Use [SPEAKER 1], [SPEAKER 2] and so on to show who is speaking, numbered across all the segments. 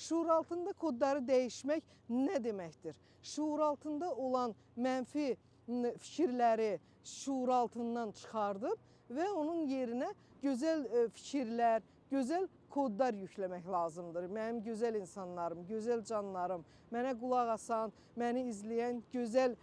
[SPEAKER 1] Şuur altında kodları dəyişmək nə deməkdir? Şuur altında olan mənfi fikirləri şuur altından çıxardıb və onun yerinə gözəl fikirlər, gözəl kodlar yükləmək lazımdır. Mənim gözəl insanlarım, gözəl canlarım, mənə qulaq asan, məni izləyən gözəl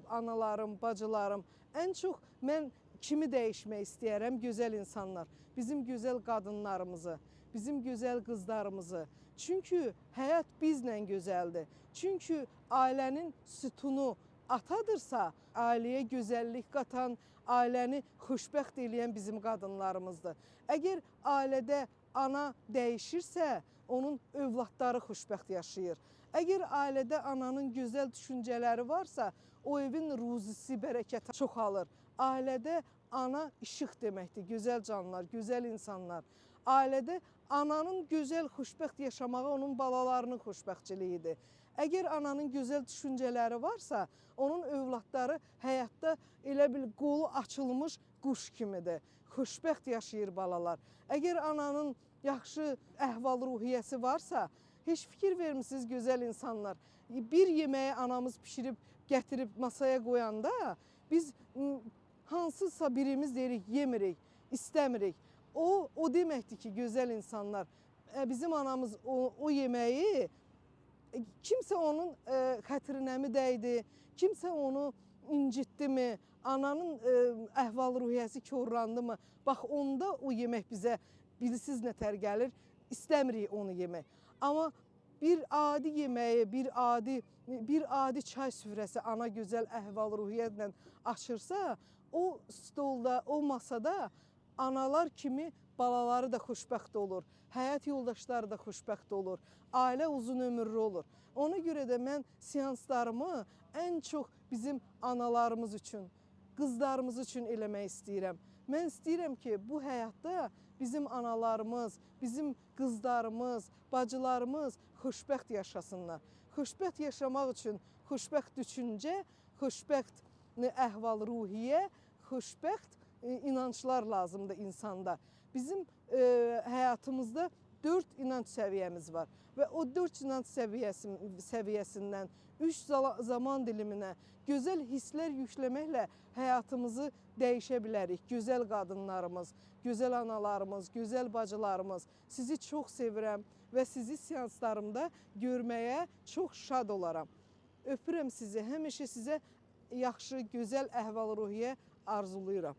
[SPEAKER 1] analarım, bacılarım. Ən çox mən kimi dəyişmək istəyərəm? Gözəl insanlar, bizim gözəl qadınlarımızı, bizim gözəl qızlarımızı. Çünki həyat bizlə gözəldir. Çünki ailənin sütunu atadırsa, ailəyə gözəllik qatan, ailəni xoşbəxt eləyən bizim qadınlarımızdır. Əgər ailədə ana dəyişirsə, onun övladları xoşbəxt yaşayır. Əgər ailədə ananın gözəl düşüncələri varsa, o evin ruzisi, bərəkəti çoxalır. Ailədə ana işıq deməkdir, gözəl canlar, gözəl insanlar. Ailədə ananın gözəl, xoşbəxt yaşamağı onun balalarının xoşbəxtçiliyidir. Əgər ananın gözəl düşüncələri varsa, onun övladları həyatda elə bil qolu açılmış quş kimidir. Xoşbəxt yaşayır balalar. Əgər ananın yaxşı əhval-ruhiyyəsi varsa, heç fikir vermisiniz gözəl insanlar. Bir yeməyi anamız pişirib, gətirib masaya qoyanda, biz hansısa birimiz deyirik, yemirik, istəmirik. O deməkdir ki, gözəl insanlar, bizim anamız o yeməyi, kimsə onun xətrinəmi dəydi, kimsə onu incitdi mi, ananın əhval-ruhiyyəsi korlandı mı? Bax, onda o yemək bizə bilirsiniz nətər gəlir, istəmirik onu yemək. Amma bir adi yeməyi, bir adi çay süfrəsi ana gözəl əhval-ruhiyyətlə açırsa, o stolda, o masada analar kimi balaları da xoşbəxt olur, həyat yoldaşları da xoşbəxt olur, ailə uzun ömürlü olur. Ona görə də mən seanslarımı ən çox bizim analarımız üçün, qızlarımız üçün eləmək istəyirəm. Mən istəyirəm ki, bu həyatda bizim analarımız, bizim qızlarımız, bacılarımız xoşbəxt yaşasınlar. Xoşbəxt yaşamaq üçün xoşbəxt düşüncə, xoşbəxt əhval-ruhiyyə, xoşbəxt inanclar lazımdır insanda. Bizim həyatımızda 4 inanc səviyyəmiz var və o 4 inanc səviyyəsindən 3 zaman diliminə gözəl hisslər yükləməklə həyatımızı dəyişə bilərik. Gözəl qadınlarımız, gözəl analarımız, gözəl bacılarımız, sizi çox sevirəm və sizi seanslarımda görməyə çox şad olaram. Öpürəm sizi, həmişə sizə yaxşı, gözəl əhval-ruhiyyə arzulayıram.